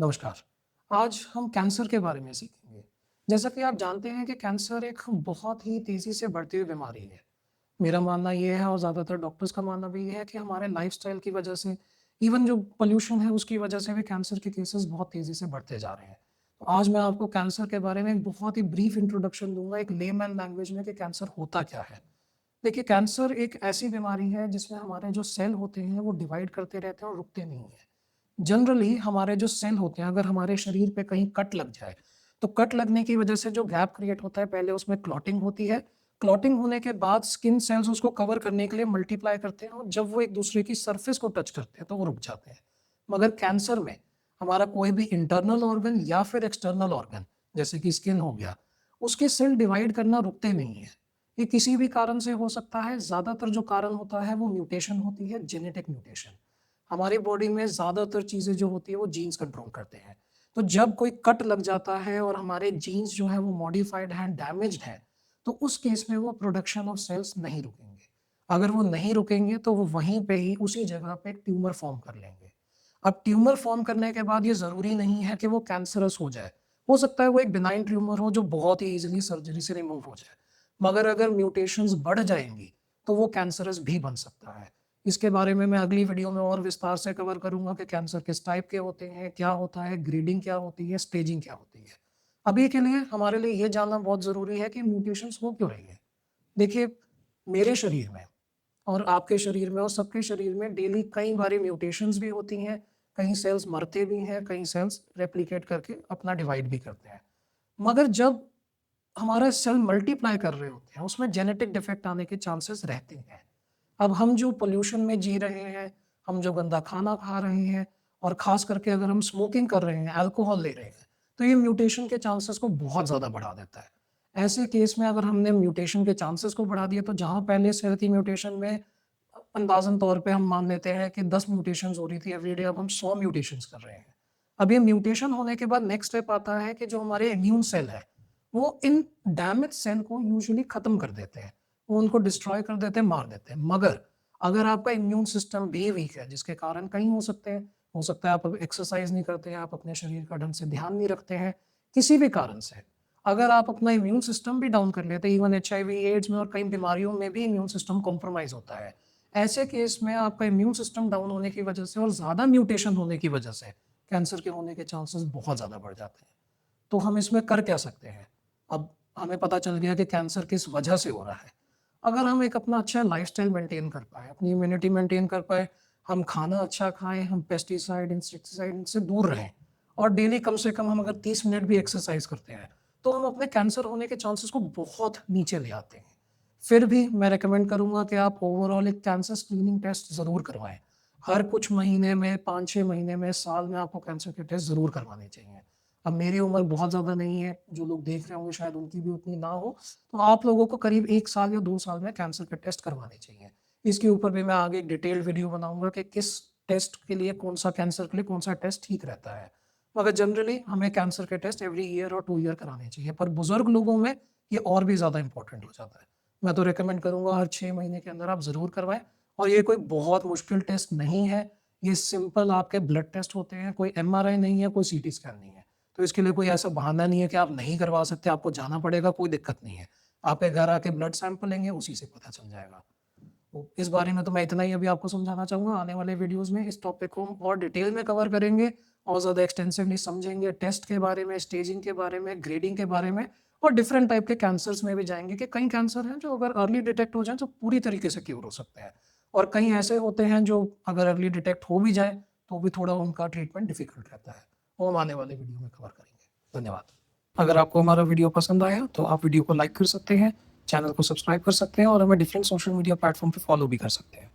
नमस्कार। आज हम कैंसर के बारे में सीखेंगे। जैसा कि आप जानते हैं कि कैंसर एक बहुत ही तेज़ी से बढ़ती हुई बीमारी है। मेरा मानना ये है और ज़्यादातर डॉक्टर्स का मानना भी ये है कि हमारे लाइफ़स्टाइल की वजह से, इवन जो पॉल्यूशन है उसकी वजह से भी कैंसर के केसेज़ बहुत तेज़ी से बढ़ते जा रहे हैं। तो आज मैं आपको कैंसर के बारे में एक बहुत ही ब्रीफ इंट्रोडक्शन दूँगा एक लेमैन लैंग्वेज में कि कैंसर होता क्या है? देखिए, कैंसर एक ऐसी बीमारी है जिसमें हमारे जो सेल होते हैं वो डिवाइड करते रहते हैं और रुकते नहीं हैं। जनरली हमारे जो सेल होते हैं, अगर हमारे शरीर पे कहीं कट लग जाए, तो कट लगने की वजह से जो गैप क्रिएट होता है, पहले उसमें क्लॉटिंग होती है। क्लॉटिंग होने के बाद स्किन सेल्स उसको कवर करने के लिए मल्टीप्लाई करते हैं और जब वो एक दूसरे की सरफेस को टच करते हैं, तो वो रुक जाते हैं। मगर कैंसर में हमारा कोई भी इंटरनल ऑर्गन या फिर एक्सटर्नल ऑर्गन, जैसे कि स्किन हो गया, उसके सेल डिवाइड करना रुकते नहीं हैं। ये किसी भी कारण से हो सकता है, ज़्यादातर जो कारण होता है वो म्यूटेशन होती है, जेनेटिक म्यूटेशन। हमारी बॉडी में ज़्यादातर चीज़ें जो होती है वो जीन्स कंट्रोल करते हैं। तो जब कोई कट लग जाता है और हमारे जीन्स जो है वो मॉडिफाइड हैं, डैमेज्ड हैं, तो उस केस में वो प्रोडक्शन ऑफ सेल्स नहीं रुकेंगे। अगर वो नहीं रुकेंगे तो वो वहीं पे ही उसी जगह पे एक ट्यूमर फ़ॉर्म कर लेंगे। अब ट्यूमर फ़ॉर्म करने के बाद ये ज़रूरी नहीं है कि वो कैंसरस हो जाए। हो सकता है वो एक बिनाइन ट्यूमर हो जो बहुत ही ईज़िली सर्जरी से रिमूव हो जाए। मगर अगर म्यूटेशंस बढ़ जाएँगी, तो वो कैंसरस भी बन सकता है। इसके बारे में मैं अगली वीडियो में और विस्तार से कवर करूँगा कि कैंसर किस टाइप के होते हैं, क्या होता है, ग्रेडिंग क्या होती है, स्टेजिंग क्या होती है। अभी के लिए हमारे लिए ये जानना बहुत ज़रूरी है कि म्यूटेशंस हो क्यों रही है। देखिए, मेरे शरीर में और आपके शरीर में और सबके शरीर में डेली कई बारी म्यूटेशंस भी होती हैं, कहीं सेल्स मरते भी हैं, कई सेल्स रेप्लिकेट करके अपना डिवाइड भी करते हैं। मगर जब हमारे सेल मल्टीप्लाई कर रहे होते हैं, उसमें जेनेटिक डिफेक्ट आने के चांसेस रहते हैं। अब हम जो पॉल्यूशन में जी रहे हैं, हम जो गंदा खाना खा रहे हैं और ख़ास करके अगर हम स्मोकिंग कर रहे हैं, अल्कोहल ले रहे हैं, तो ये म्यूटेशन के चांसेस को बहुत ज़्यादा बढ़ा देता है। ऐसे केस में अगर हमने म्यूटेशन के चांसेस को बढ़ा दिया, तो जहाँ पहले सेल की म्यूटेशन में अंदाज़न तौर पे हम मान लेते हैं कि 10 म्यूटेशंस हो रही थी एवरी डे, अब हम 100 म्यूटेशंस कर रहे हैं। अब ये म्यूटेशन होने के बाद नेक्स्ट स्टेप आता है कि जो हमारे इम्यून सेल है, वो इन डैमेज सेल को यूजुअली खत्म कर देते हैं। वो उनको डिस्ट्रॉय कर देते हैं, मार देते हैं। मगर अगर आपका इम्यून सिस्टम भी वीक है, जिसके कारण कई हो सकते हैं, हो सकता है आप एक्सरसाइज़ नहीं करते हैं, आप अपने शरीर का ढंग से ध्यान नहीं रखते हैं, किसी भी कारण से। अगर आप अपना इम्यून सिस्टम भी डाउन कर लेते हैं, इवन एचआईवी, एड्स में और कई बीमारियों में भी इम्यून सिस्टम कॉम्प्रोमाइज़ होता है। ऐसे केस में आपका इम्यून सिस्टम डाउन होने की वजह से और ज़्यादा म्यूटेशन होने की वजह से कैंसर के होने के चांसेस बहुत ज़्यादा बढ़ जाते हैं। तो हम इसमें कर क्या सकते हैं? अब हमें पता चल गया कि कैंसर किस वजह से हो रहा है। अगर हम एक अपना अच्छा लाइफ़स्टाइल मेंटेन कर पाएँ, अपनी इम्यूनिटी मेंटेन कर पाएँ, हम खाना अच्छा खाएँ, हम पेस्टिसाइड, इंसेक्टिसाइड इनसे दूर रहें और डेली कम से कम हम अगर 30 मिनट भी एक्सरसाइज़ करते हैं, तो हम अपने कैंसर होने के चांसेस को बहुत नीचे ले आते हैं। फिर भी मैं रिकमेंड करूँगा कि आप ओवरऑल एक कैंसर स्क्रीनिंग टेस्ट ज़रूर करवाएँ। हर कुछ महीने में, 5-6 महीने में, साल में आपको कैंसर के टेस्ट ज़रूर करवाने चाहिए। अब मेरी उम्र बहुत ज़्यादा नहीं है, जो लोग देख रहे होंगे शायद उनकी भी उतनी ना हो, तो आप लोगों को करीब 1 साल या 2 साल में कैंसर के टेस्ट करवाने चाहिए। इसके ऊपर भी मैं आगे एक डिटेल्ड वीडियो बनाऊँगा कि किस टेस्ट के लिए कौन-सा कैंसर के लिए कौन-सा टेस्ट ठीक रहता है। मगर जनरली हमें कैंसर के टेस्ट एवरी ईयर और 2 ईयर कराने चाहिए, पर बुज़ुर्ग लोगों में ये और भी ज़्यादा इम्पोर्टेंट हो जाता है। मैं तो रिकमेंड करूँगा हर 6 महीने के अंदर आप ज़रूर करवाएँ और ये कोई बहुत मुश्किल टेस्ट नहीं है, ये सिंपल आपके ब्लड टेस्ट होते हैं, कोई एमआरआई नहीं है, कोई सीटी स्कैन नहीं है। तो इसके लिए कोई ऐसा बहाना नहीं है कि आप नहीं करवा सकते, आपको जाना पड़ेगा, कोई दिक्कत नहीं है। आपके घर आके ब्लड सैंपल लेंगे, उसी से पता चल जाएगा। तो इस बारे में तो मैं इतना ही अभी आपको समझाना चाहूँगा। आने वाले वीडियोज़ में इस टॉपिक को हम और डिटेल में कवर करेंगे और ज़्यादा एक्सटेंसिवली समझेंगे, टेस्ट के बारे में, स्टेजिंग के बारे में, ग्रेडिंग के बारे में और डिफरेंट टाइप के कैंसर्स में भी जाएँगे कि कई कैंसर हैं जो अगर अर्ली डिटेक्ट हो जाएँ तो पूरी तरीके से क्यूर हो सकते हैं और कई ऐसे होते हैं जो अगर अर्ली डिटेक्ट हो भी जाए, तो भी थोड़ा उनका ट्रीटमेंट डिफ़िकल्ट रहता है। वो हम आने वाले वीडियो में कवर करेंगे। धन्यवाद। अगर आपको हमारा वीडियो पसंद आया तो आप वीडियो को लाइक कर सकते हैं, चैनल को सब्सक्राइब कर सकते हैं और हमें डिफरेंट सोशल मीडिया प्लेटफ़ॉर्म पे फॉलो भी कर सकते हैं।